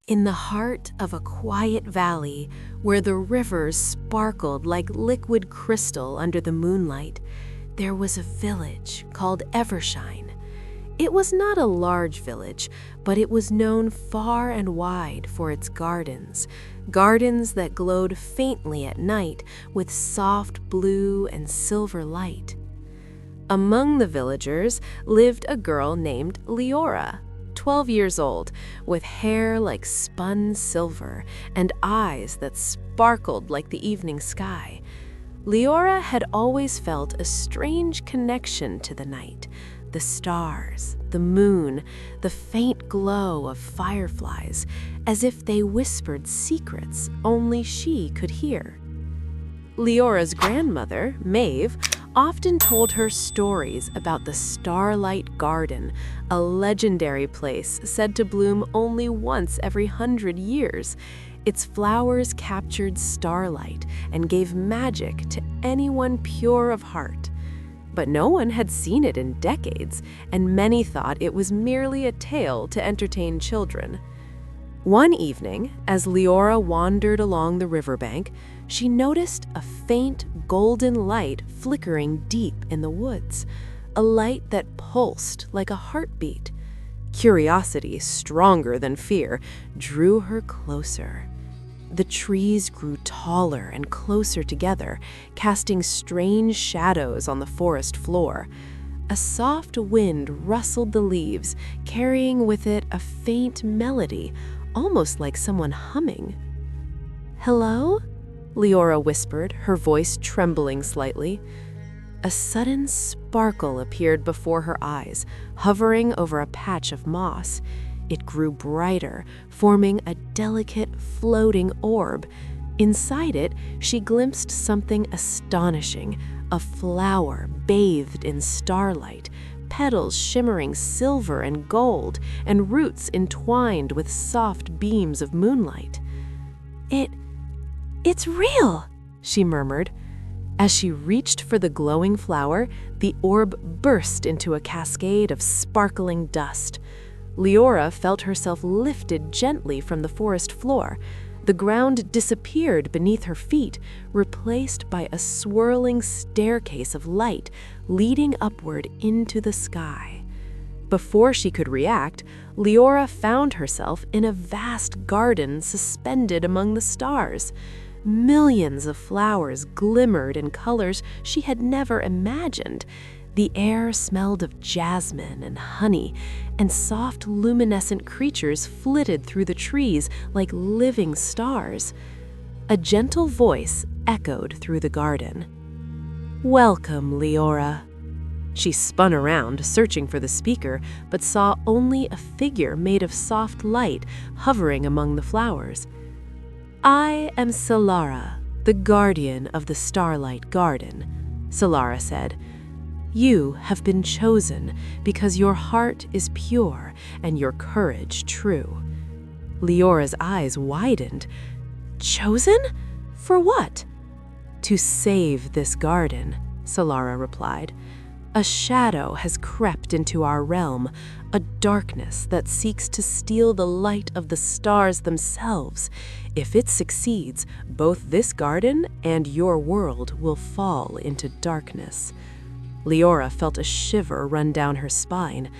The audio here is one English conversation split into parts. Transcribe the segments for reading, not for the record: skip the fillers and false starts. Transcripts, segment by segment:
In the heart of a quiet valley where the rivers sparkled like liquid crystal under the moonlight, there was a village called Evershine. It was not a large village, but it was known far and wide for its gardens that glowed faintly at night with soft blue and silver light. Among the villagers lived a girl named Liora, 12 years old, with hair like spun silver and eyes that sparkled like the evening sky. Liora had always felt a strange connection to the night, the stars, the moon, the faint glow of fireflies, as if they whispered secrets only she could hear. Liora's grandmother, Maeve, often told her stories about the Starlight Garden, a legendary place said to bloom only once every 100 years. Its flowers captured starlight and gave magic to anyone pure of heart. But no one had seen it in decades, and many thought it was merely a tale to entertain children. One evening, as Liora wandered along the riverbank, she noticed a faint golden light flickering deep in the woods, a light that pulsed like a heartbeat. Curiosity, stronger than fear, drew her closer. The trees grew taller and closer together, casting strange shadows on the forest floor. A soft wind rustled the leaves, carrying with it a faint melody, almost like someone humming. "Hello?" Liora whispered, her voice trembling slightly. A sudden sparkle appeared before her eyes, hovering over a patch of moss. It grew brighter, forming a delicate, floating orb. Inside it, she glimpsed something astonishing, a flower bathed in starlight, petals shimmering silver and gold, and roots entwined with soft beams of moonlight. It's real," she murmured. As she reached for the glowing flower, the orb burst into a cascade of sparkling dust. Liora felt herself lifted gently from the forest floor. The ground disappeared beneath her feet, replaced by a swirling staircase of light leading upward into the sky. Before she could react, Liora found herself in a vast garden suspended among the stars. Millions of flowers glimmered in colors she had never imagined. The air smelled of jasmine and honey, and soft luminescent creatures flitted through the trees like living stars. A gentle voice echoed through the garden. "Welcome, Liora." She spun around, searching for the speaker, but saw only a figure made of soft light hovering among the flowers. "I am Solara, the guardian of the Starlight Garden," Solara said. "You have been chosen because your heart is pure and your courage true." Liora's eyes widened. "Chosen? For what?" "To save this garden," Solara replied. "A shadow has crept into our realm, a darkness that seeks to steal the light of the stars themselves. If it succeeds, both this garden and your world will fall into darkness." Liora felt a shiver run down her spine.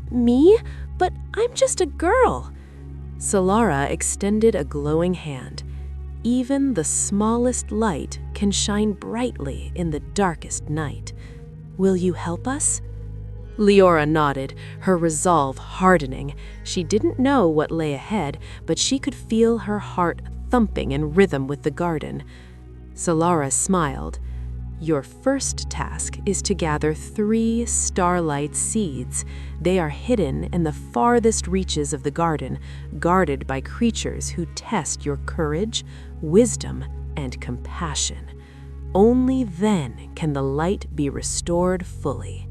"Me? But I'm just a girl." Solara extended a glowing hand. "Even the smallest light can shine brightly in the darkest night. Will you help us?" Liora nodded, her resolve hardening. She didn't know what lay ahead, but she could feel her heart thumping in rhythm with the garden. Solara smiled. "Your first task is to gather 3 Starlight Seeds. They are hidden in the farthest reaches of the garden, guarded by creatures who test your courage, wisdom, and compassion. Only then can the light be restored fully."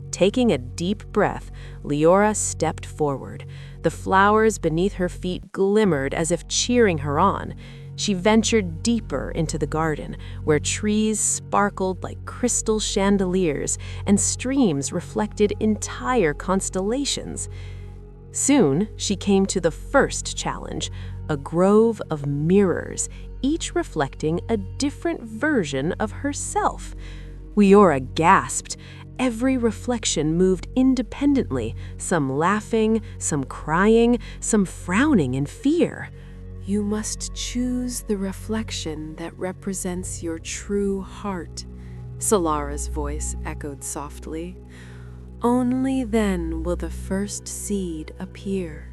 Taking a deep breath, Liora stepped forward. The flowers beneath her feet glimmered as if cheering her on. She ventured deeper into the garden, where trees sparkled like crystal chandeliers and streams reflected entire constellations. Soon, she came to the first challenge, a grove of mirrors, each reflecting a different version of herself. Liora gasped. Every reflection moved independently, some laughing, some crying, some frowning in fear. You must choose the reflection that represents your true heart, Solara's voice echoed softly. Only then will the first seed appear.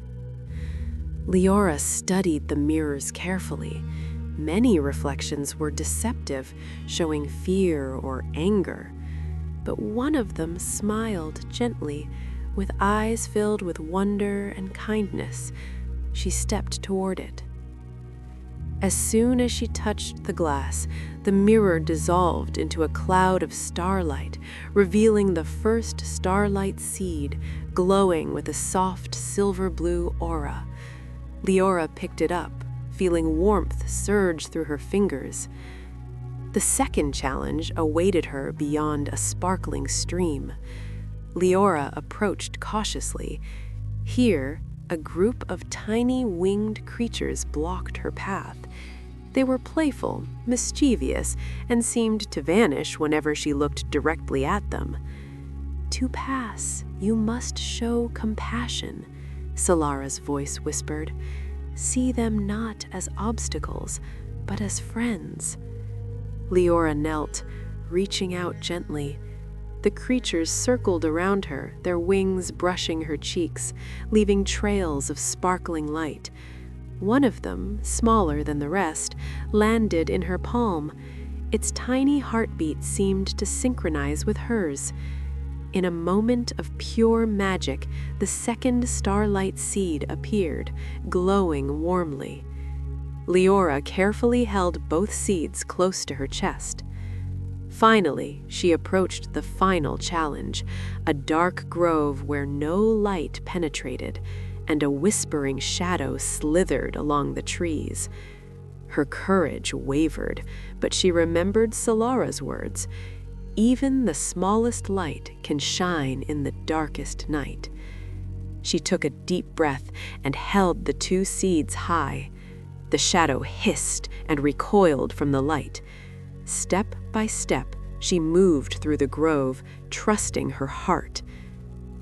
Liora studied the mirrors carefully. Many reflections were deceptive, showing fear or anger. But one of them smiled gently, with eyes filled with wonder and kindness. She stepped toward it. As soon as she touched the glass, the mirror dissolved into a cloud of starlight, revealing the first starlight seed, glowing with a soft silver-blue aura. Liora picked it up, feeling warmth surge through her fingers. The second challenge awaited her beyond a sparkling stream. Liora approached cautiously. Here, a group of tiny winged creatures blocked her path. They were playful, mischievous, and seemed to vanish whenever she looked directly at them. To pass, you must show compassion, Solara's voice whispered. See them not as obstacles, but as friends. Liora knelt, reaching out gently. The creatures circled around her, their wings brushing her cheeks, leaving trails of sparkling light. One of them, smaller than the rest, landed in her palm. Its tiny heartbeat seemed to synchronize with hers. In a moment of pure magic, the second starlight seed appeared, glowing warmly. Liora carefully held both seeds close to her chest. Finally, she approached the final challenge, a dark grove where no light penetrated, and a whispering shadow slithered along the trees. Her courage wavered, but she remembered Solara's words. Even the smallest light can shine in the darkest night. She took a deep breath and held the two seeds high. The shadow hissed and recoiled from the light. Step by step, she moved through the grove, trusting her heart.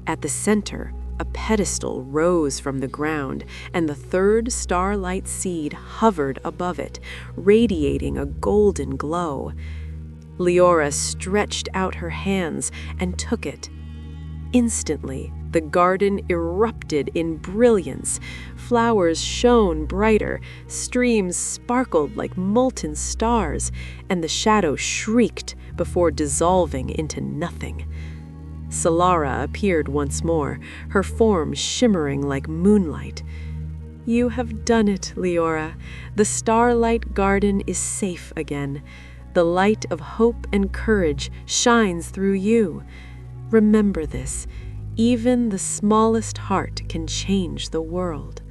At the center, a pedestal rose from the ground, and the third starlight seed hovered above it, radiating a golden glow. Liora stretched out her hands and took it. Instantly, the garden erupted in brilliance. Flowers shone brighter, streams sparkled like molten stars, and the shadow shrieked before dissolving into nothing. Solara appeared once more, her form shimmering like moonlight. You have done it, Liora. The Starlight Garden is safe again. The light of hope and courage shines through you. Remember this. Even the smallest heart can change the world.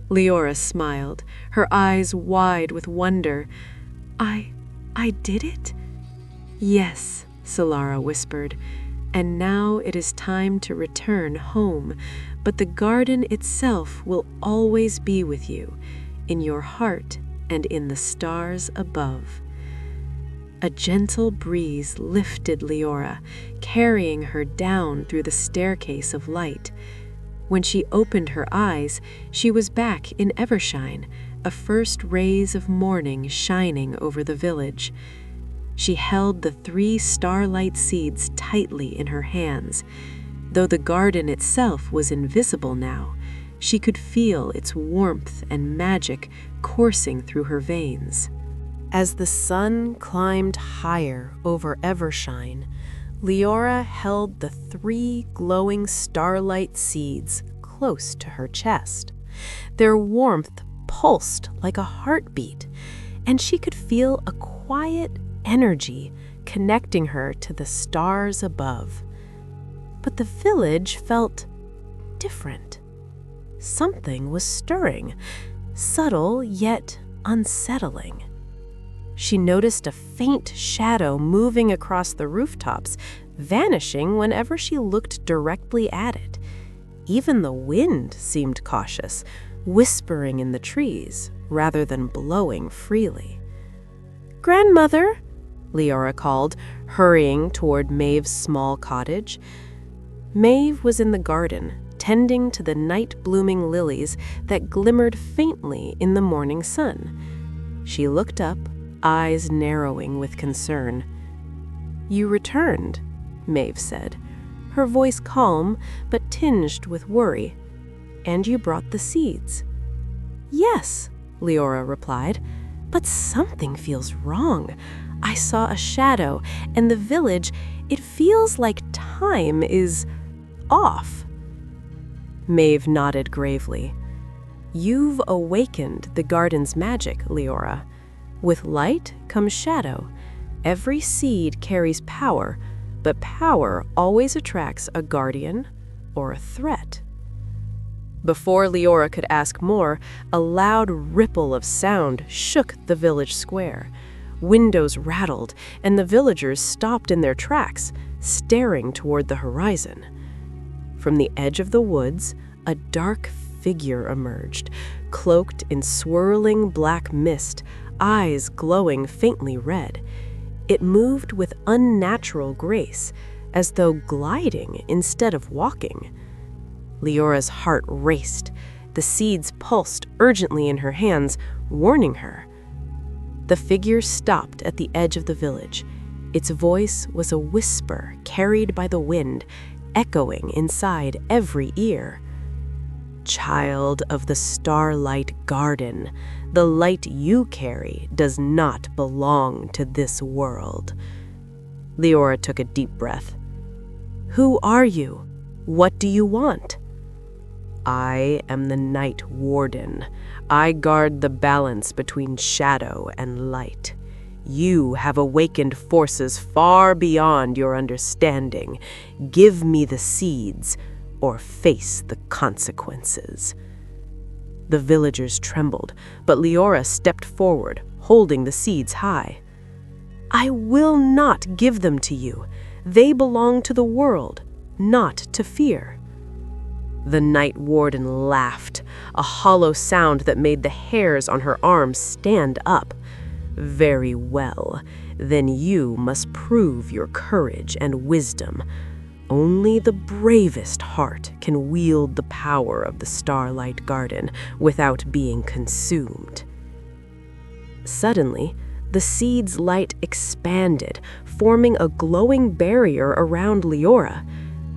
Liora smiled, her eyes wide with wonder. I did it? Yes, Solara whispered. And now it is time to return home, but the garden itself will always be with you, in your heart and in the stars above. A gentle breeze lifted Liora, carrying her down through the staircase of light. When she opened her eyes, she was back in Evershine, a first rays of morning shining over the village. She held the 3 starlight seeds tightly in her hands. Though the garden itself was invisible now, she could feel its warmth and magic coursing through her veins. As the sun climbed higher over Evershine, Liora held the 3 glowing starlight seeds close to her chest. Their warmth pulsed like a heartbeat, and she could feel a quiet energy connecting her to the stars above. But the village felt different. Something was stirring, subtle yet unsettling. She noticed a faint shadow moving across the rooftops, vanishing whenever she looked directly at it. Even the wind seemed cautious, whispering in the trees rather than blowing freely. "Grandmother," Liora called, hurrying toward Maeve's small cottage. Maeve was in the garden, tending to the night-blooming lilies that glimmered faintly in the morning sun. She looked up, eyes narrowing with concern. "You returned," Maeve said, her voice calm but tinged with worry. "And you brought the seeds." "Yes," Liora replied, "but something feels wrong. I saw a shadow, and the village, it feels like time is off." Maeve nodded gravely. "You've awakened the garden's magic, Liora. With light comes shadow. Every seed carries power, but power always attracts a guardian or a threat." Before Liora could ask more, a loud ripple of sound shook the village square. Windows rattled, and the villagers stopped in their tracks, staring toward the horizon. From the edge of the woods, a dark figure emerged, cloaked in swirling black mist, eyes glowing faintly red. It moved with unnatural grace, as though gliding instead of walking. Leora's heart raced. The seeds pulsed urgently in her hands, warning her. The figure stopped at the edge of the village. Its voice was a whisper carried by the wind, echoing inside every ear. "Child of the Starlight Garden, the light you carry does not belong to this world." Liora took a deep breath. "Who are you? What do you want?" "I am the Night Warden. I guard the balance between shadow and light. You have awakened forces far beyond your understanding. Give me the seeds, or face the consequences." The villagers trembled, but Liora stepped forward, holding the seeds high. "I will not give them to you. They belong to the world, not to fear." The Night Warden laughed, a hollow sound that made the hairs on her arms stand up. "Very well, then you must prove your courage and wisdom. Only the bravest heart can wield the power of the Starlight Garden without being consumed." Suddenly, the seed's light expanded, forming a glowing barrier around Liora.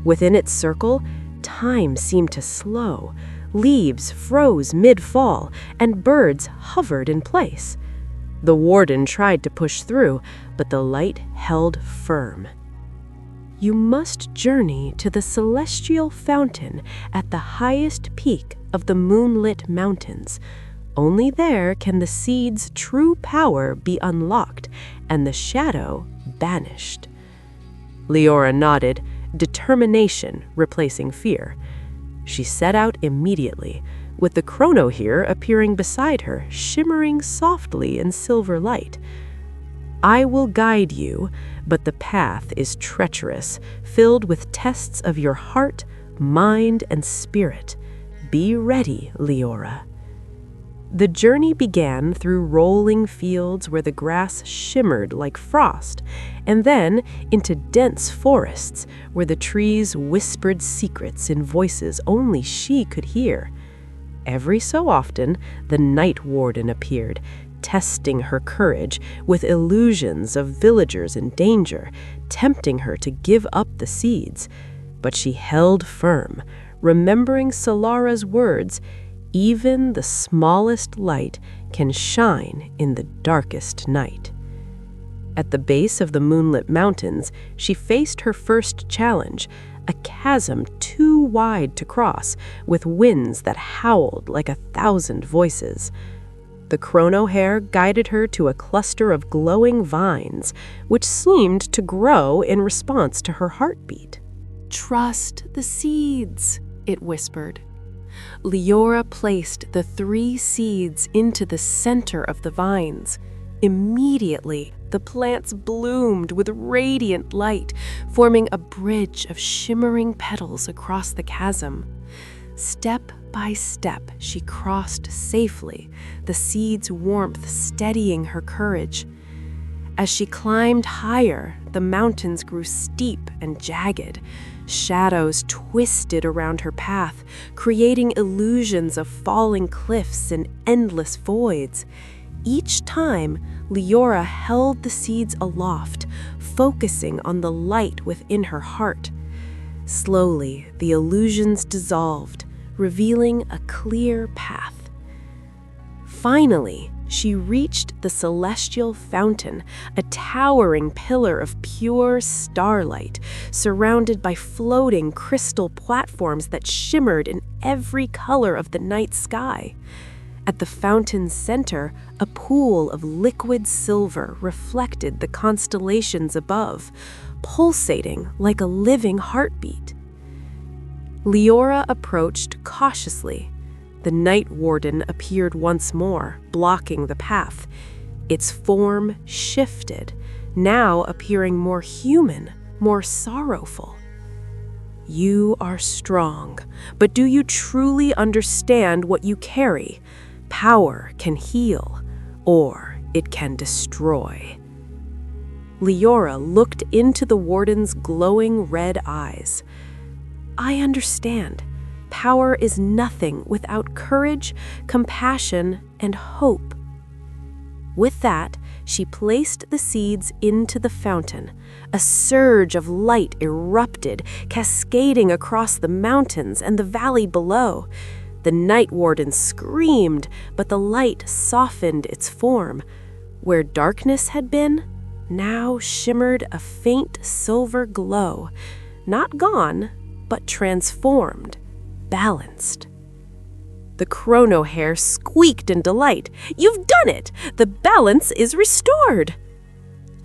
Within its circle, time seemed to slow. Leaves froze mid-fall, and birds hovered in place. The warden tried to push through, but the light held firm. "You must journey to the celestial fountain at the highest peak of the moonlit mountains. Only there can the seed's true power be unlocked and the shadow banished." Liora nodded, determination replacing fear. She set out immediately, with the Chrono Hare appearing beside her, shimmering softly in silver light. "I will guide you, but the path is treacherous, filled with tests of your heart, mind, and spirit. Be ready, Liora." The journey began through rolling fields where the grass shimmered like frost, and then into dense forests where the trees whispered secrets in voices only she could hear. Every so often, the Night Warden appeared, testing her courage with illusions of villagers in danger, tempting her to give up the seeds. But she held firm, remembering Solara's words, "Even the smallest light can shine in the darkest night." At the base of the moonlit mountains, she faced her first challenge, a chasm too wide to cross, with winds that howled like 1,000 voices. The Chrono Hare guided her to a cluster of glowing vines, which seemed to grow in response to her heartbeat. "Trust the seeds," it whispered. Liora placed the 3 seeds into the center of the vines. Immediately, the plants bloomed with radiant light, forming a bridge of shimmering petals across the chasm. Step by step, she crossed safely, the seed's warmth steadying her courage. As she climbed higher, the mountains grew steep and jagged. Shadows twisted around her path, creating illusions of falling cliffs and endless voids. Each time, Liora held the seeds aloft, focusing on the light within her heart. Slowly, the illusions dissolved, revealing a clear path. Finally, she reached the celestial fountain, a towering pillar of pure starlight, surrounded by floating crystal platforms that shimmered in every color of the night sky. At the fountain's center, a pool of liquid silver reflected the constellations above, pulsating like a living heartbeat. Liora approached cautiously. The night warden appeared once more, blocking the path. Its form shifted, now appearing more human, more sorrowful. You are strong, but do you truly understand what you carry? Power can heal, or it can destroy. Liora looked into the warden's glowing red eyes. I understand. Power is nothing without courage, compassion, and hope. With that, she placed the seeds into the fountain. A surge of light erupted, cascading across the mountains and the valley below. The night warden screamed, but the light softened its form. Where darkness had been, now shimmered a faint silver glow, not gone, but transformed. Balanced. The Chrono Hare squeaked in delight. You've done it! The balance is restored!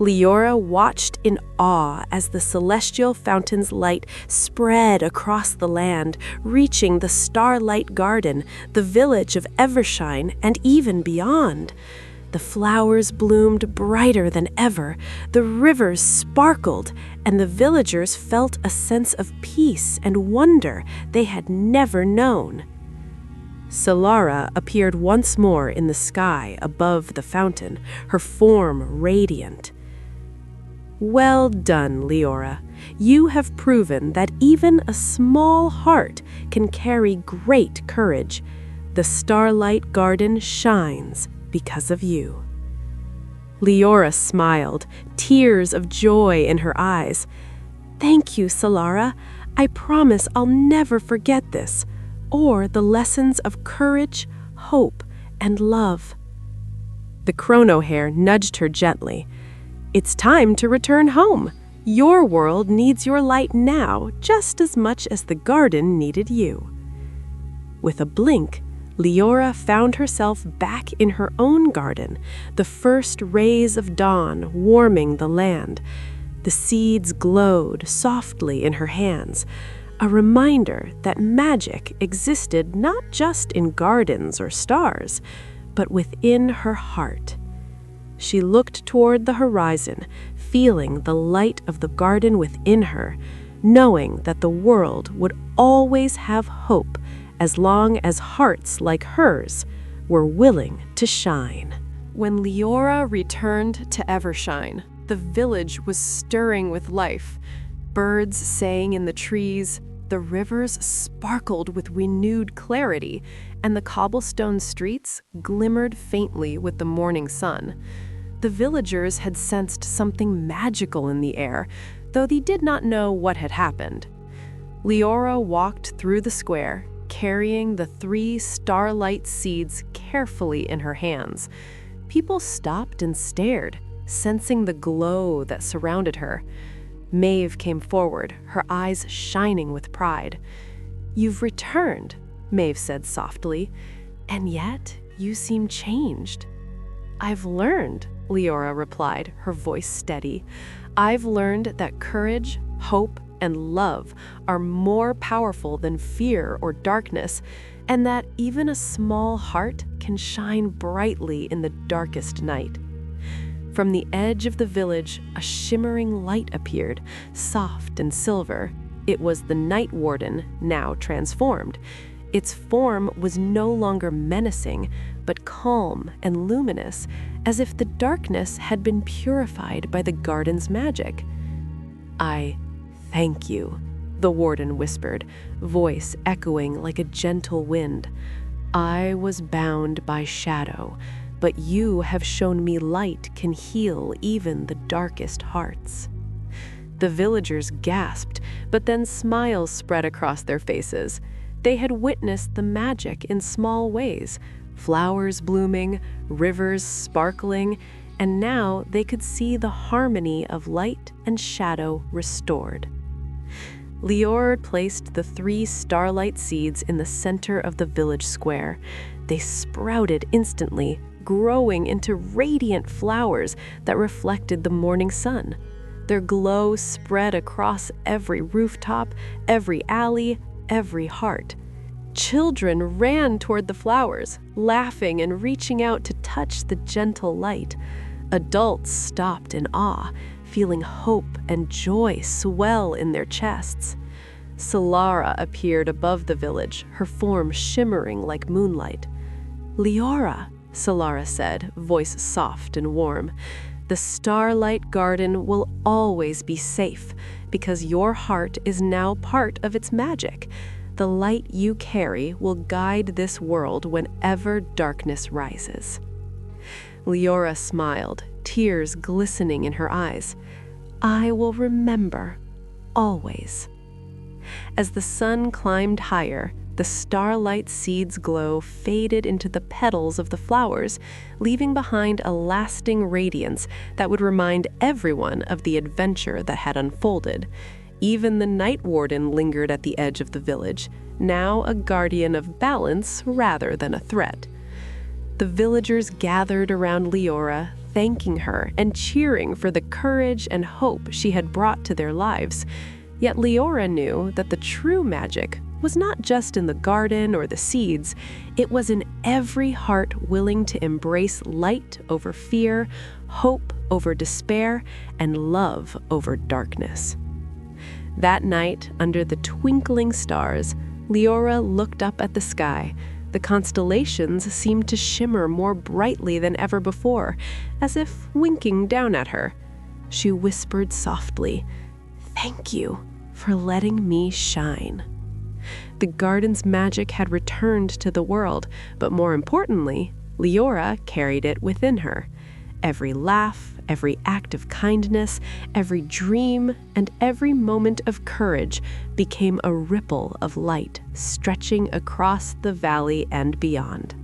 Liora watched in awe as the celestial fountain's light spread across the land, reaching the Starlight Garden, the village of Evershine, and even beyond. The flowers bloomed brighter than ever, the rivers sparkled, and the villagers felt a sense of peace and wonder they had never known. Solara appeared once more in the sky above the fountain, her form radiant. Well done, Liora. You have proven that even a small heart can carry great courage. The Starlight Garden shines because of you. Liora smiled, tears of joy in her eyes. Thank you, Solara. I promise I'll never forget this, or the lessons of courage, hope, and love. The Chrono Hare nudged her gently. It's time to return home. Your world needs your light now just as much as the garden needed you. With a blink, Liora found herself back in her own garden, the first rays of dawn warming the land. The seeds glowed softly in her hands, a reminder that magic existed not just in gardens or stars, but within her heart. She looked toward the horizon, feeling the light of the garden within her, knowing that the world would always have hope as long as hearts like hers were willing to shine. When Liora returned to Evershine, the village was stirring with life. Birds sang in the trees, the rivers sparkled with renewed clarity, and the cobblestone streets glimmered faintly with the morning sun. The villagers had sensed something magical in the air, though they did not know what had happened. Liora walked through the square, carrying the 3 Starlight Seeds carefully in her hands. People stopped and stared, sensing the glow that surrounded her. Maeve came forward, her eyes shining with pride. You've returned, Maeve said softly, and yet you seem changed. I've learned, Liora replied, her voice steady. I've learned that courage, hope, and love are more powerful than fear or darkness, and that even a small heart can shine brightly in the darkest night. From the edge of the village, a shimmering light appeared, soft and silver. It was the Night Warden, now transformed. Its form was no longer menacing, but calm and luminous, as if the darkness had been purified by the garden's magic. "I thank you," the warden whispered, voice echoing like a gentle wind. "I was bound by shadow, but you have shown me light can heal even the darkest hearts." The villagers gasped, but then smiles spread across their faces. They had witnessed the magic in small ways, flowers blooming, rivers sparkling, and now they could see the harmony of light and shadow restored. Liora placed the 3 Starlight Seeds in the center of the village square. They sprouted instantly, growing into radiant flowers that reflected the morning sun. Their glow spread across every rooftop, every alley, every heart. Children ran toward the flowers, laughing and reaching out to touch the gentle light. Adults stopped in awe, feeling hope and joy swell in their chests. Solara appeared above the village, her form shimmering like moonlight. "Liora," Solara said, voice soft and warm, "the Starlight Garden will always be safe because your heart is now part of its magic. The light you carry will guide this world whenever darkness rises." Liora smiled, tears glistening in her eyes. "I will remember, always." As the sun climbed higher, the Starlight Seeds' glow faded into the petals of the flowers, leaving behind a lasting radiance that would remind everyone of the adventure that had unfolded. Even the Night Warden lingered at the edge of the village, now a guardian of balance rather than a threat. The villagers gathered around Liora, thanking her and cheering for the courage and hope she had brought to their lives. Yet Liora knew that the true magic was not just in the garden or the seeds, it was in every heart willing to embrace light over fear, hope over despair, and love over darkness. That night, under the twinkling stars, Liora looked up at the sky. The constellations seemed to shimmer more brightly than ever before, as if winking down at her. She whispered softly, "Thank you for letting me shine." The garden's magic had returned to the world, but more importantly, Liora carried it within her. Every laugh, every act of kindness, every dream, and every moment of courage became a ripple of light stretching across the valley and beyond.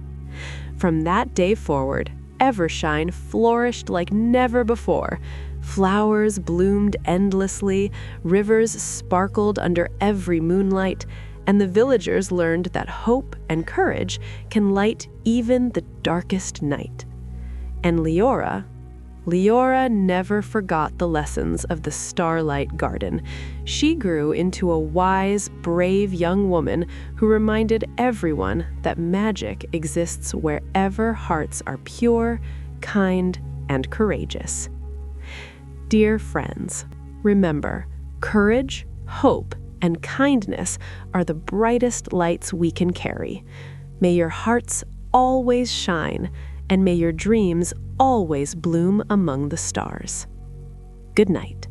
From that day forward, Evershine flourished like never before. Flowers bloomed endlessly, rivers sparkled under every moonlight, and the villagers learned that hope and courage can light even the darkest night. And Liora never forgot the lessons of the Starlight Garden. She grew into a wise, brave young woman who reminded everyone that magic exists wherever hearts are pure, kind, and courageous. Dear friends, remember, courage, hope, and kindness are the brightest lights we can carry. May your hearts always shine, and may your dreams always bloom among the stars. Good night.